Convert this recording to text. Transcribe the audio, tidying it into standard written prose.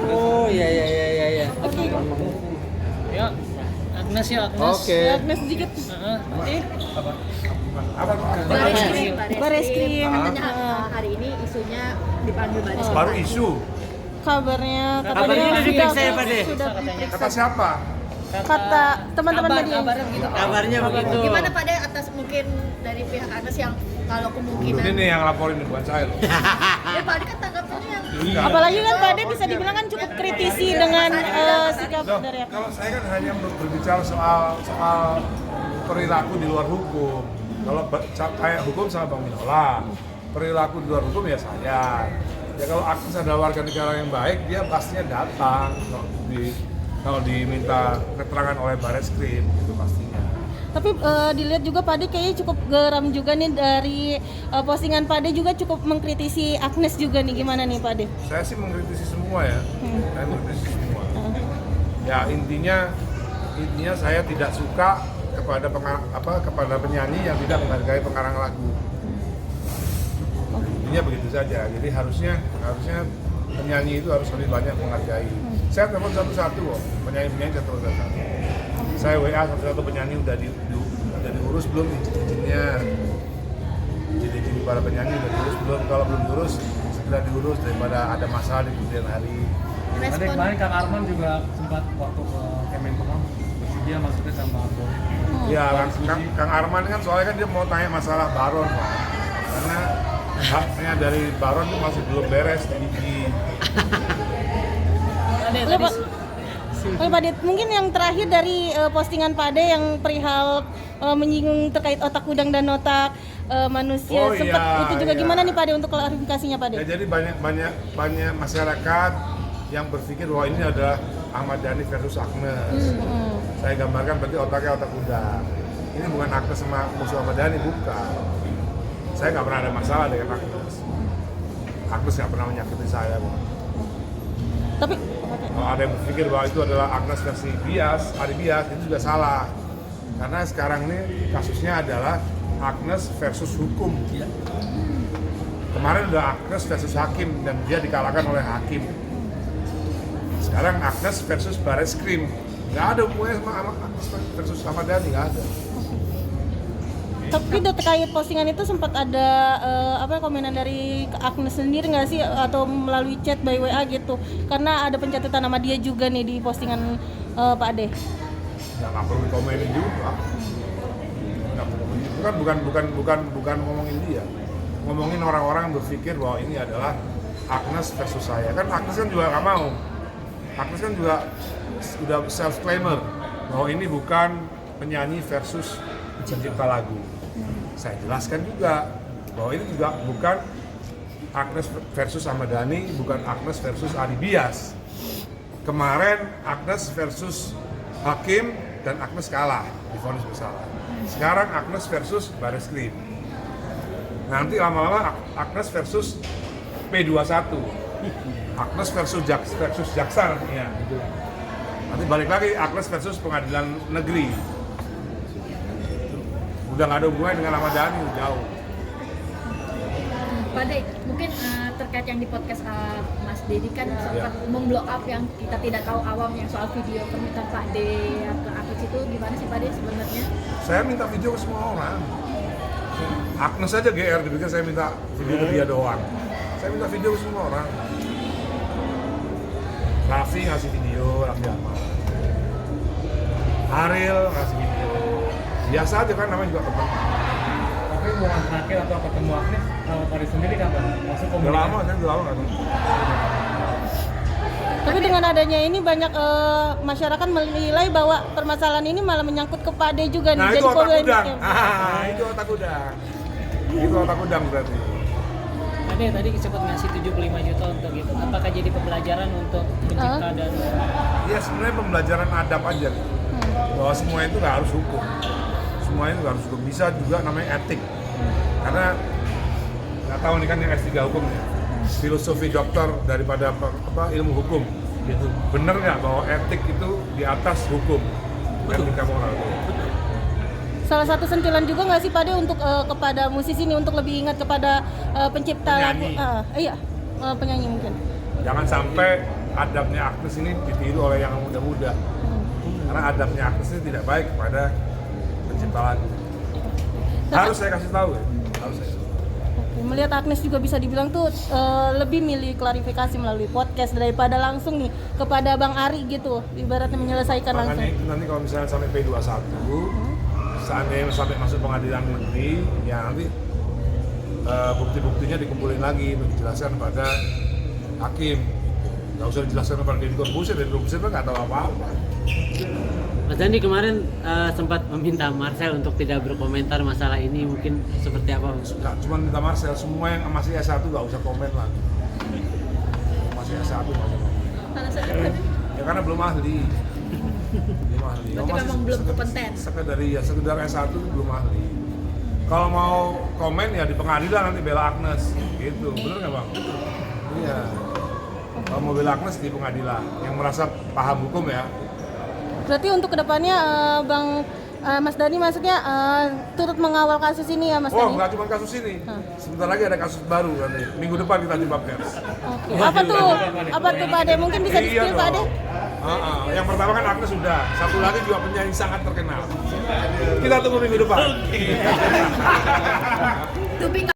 Oh iya. Oke. Ya, Agnes ya, Agnes. Oke. Agnes sedikit. Baris krim. Bareskrim. Katanya hari ini isunya dipanggil baris krim. Baru isu. Kabarnya Kabarnya diperiksa ya, Pak De? Sudah Kata diperiksa. siapa? Kata teman-teman media. Kabarnya gitu. Kabarnya begitu. Gimana Pak De atas mungkin dari pihak Agnes yang kalau kemungkinan Ini nih yang laporin bukan saya loh. ya Pak De kan tanggapannya yang Enggak. Apalagi kan Pak De bisa dibilang kan cukup kritisi dengan sikap Loh, dari Agnes. kalau saya kan hanya berbicara soal perilaku di luar hukum. Kalau kayak hukum sama Bang Minola, perilaku di luar hukum ya saya. Ya kalau Agnes adalah warga negara yang baik, dia pastinya datang kalau diminta keterangan oleh Bareskrim itu pastinya. Tapi dilihat juga Pak De kayaknya cukup geram juga nih dari postingan Pak De juga cukup mengkritisi Agnes juga nih, gimana nih Pak De? Saya sih mengkritisi semua ya, saya mengkritisi semua. Ya intinya saya tidak suka kepada penyanyi yang tidak menghargai pengarang lagu. Intinya begitu saja. Jadi harusnya penyanyi itu harus lebih banyak menghargai. Saya telepon satu-satu kok, penyanyi-penyanyi saya telepon satu-satu. Saya WA satu-satu penyanyi udah diurus belum izinnya. Jadi para penyanyi udah diurus belum? Kalau belum diurus, segera diurus daripada ada masalah di kemudian hari. Tadi kemarin Kang Arman juga sempat waktu ke Kemenkumham bersedia masuknya sama Boy. Ya, Kang Arman kan soalnya kan dia mau tanya masalah Baron, Pak. Karena haknya dari Baron itu masih belum beres di Oke Pak De, mungkin yang terakhir dari postingan Pak De yang perihal menyinggung terkait otak udang dan otak manusia, Oh, sempat iya, itu juga iya. gimana nih Pak De untuk klarifikasinya Pak De? Ya, jadi banyak masyarakat yang berpikir bahwa ini adalah Ahmad Dhani versus Agnes. Saya gambarkan berarti otaknya otak udang. Ini bukan Agnes sama musuh Ahmad Dhani, bukan. Saya nggak pernah ada masalah dengan Agnes. Agnes nggak pernah menyakiti saya. Tapi Kalau ada yang berpikir bahwa itu adalah Agnes versi Ari Bias, itu juga salah. Karena sekarang ini kasusnya adalah Agnes versus hukum. Kemarin udah Agnes versus hakim dan dia dikalahkan oleh hakim. Sekarang Agnes versus Bareskrim. Nggak ada hubungannya sama Agnes versus Ahmad Dhani, nggak ada. Tapi terkait postingan itu sempat ada komenan dari Agnes sendiri nggak sih, atau melalui chat by WA gitu? Karena ada pencatatan nama dia juga nih di postingan Pak De. Ya nggak perlu dikomenin juga. Nggak perlu dikomenin. Bukan ngomongin dia. Ngomongin orang-orang yang berpikir bahwa ini adalah Agnes versus saya. Kan Agnes kan juga nggak mau. Agnes kan juga sudah self-claimer bahwa ini bukan penyanyi versus pencipta lagu. Saya jelaskan juga bahwa ini juga bukan Agnes versus Ahmad Dhani, bukan Agnes versus Ari Bias. Kemarin Agnes versus hakim dan Agnes kalah, divonis bersalah. Sekarang Agnes versus Bareskrim. Nanti lama-lama Agnes versus P21. Agnes versus jaksa nantinya. Nanti balik lagi Agnes versus pengadilan negeri. Udah nggak ada hubungannya dengan Ahmad Dhani, jauh. Pak De, mungkin terkait yang di podcast Mas Dedi kan sempat memblow up yang kita tidak tahu awam yang soal video permintaan Pak De ke Agnes itu gimana sih Pak De sebenarnya? Saya minta video ke semua orang. Agnes aja GR dipikir saya minta video ke dia doang. Saya minta video ke semua orang. Raffi ngasih video, Raffi Ahmad. Ariel ngasih video. Biasa aja kan, namanya juga teman. Tapi hubungan terakhir atau ketemu Agnes sama Tari sendiri kapan? Masuk Udah lama, saya udah lama nggak tahu. Tapi dengan adanya ini banyak masyarakat menilai bahwa permasalahan ini malah menyangkut ke Pak De juga nih. Nah jadi itu otak polemik udang. ya. Itu otak udang. Itu otak udang berarti. Ade tadi sempat ngasih 75 juta untuk itu. Apakah jadi pembelajaran untuk pencipta dan Iya sebenarnya pembelajaran adab aja. Bahwa semua itu nggak harus hukum. Semuanya itu nggak harus hukum. Bisa juga namanya etik. Karena nggak tahu nih kan yang S3 hukum ya. Filosofi dokter daripada ilmu hukum. Gitu. Bener nggak bahwa etik itu di atas hukum? Etika moral. salah satu sentilan juga nggak sih Pak De untuk kepada musisi ini untuk lebih ingat kepada pencipta lagu, Penyanyi. penyanyi mungkin. Jangan sampai adabnya Agnes ini ditiru oleh yang muda-muda. Karena adabnya Agnes ini tidak baik kepada pencipta lagu. Harus saya kasih tahu ya. Harus saya. Oke, melihat Agnes juga bisa dibilang tuh lebih milih klarifikasi melalui podcast daripada langsung nih kepada Bang Ari gitu, ibaratnya menyelesaikan langsung. Makanya itu nanti kalau misalnya sampai P21, seandainya sampai masuk pengadilan negeri, ya nanti bukti-buktinya dikumpulin lagi untuk dijelaskan kepada hakim. Nggak usah dijelaskan kepada Deddy Corbuzier, Deddy Corbuzier kan nggak tahu apa-apa. Mas Dandi kemarin sempat meminta Marcel untuk tidak berkomentar masalah ini, mungkin seperti apa? Nggak cuma minta Marcel, semua yang masih S1 nggak usah komen lagi. Masih S1 nggak usah komen. Ya karena belum ahli. Belum ahli. Berarti memang belum kompeten. Sekedar S1 itu belum ahli. Kalau mau komen ya di pengadilan nanti bela Agnes, gitu. Bener nggak Bang? Iya. Kalau mau bela Agnes di pengadilan, yang merasa paham hukum ya. Berarti untuk kedepannya Bang Mas Dani maksudnya turut mengawal kasus ini ya Mas Oh, Dani? nggak cuma kasus ini. Sebentar lagi ada kasus baru nanti. Minggu depan kita jumpa pers. Oke. Apa tuh? Apa tuh Pak De? Mungkin bisa di-spill Pak De? Yang pertama kan Agnes sudah. Satu lagi juga penyanyi sangat terkenal. Kita tunggu minggu depan. To be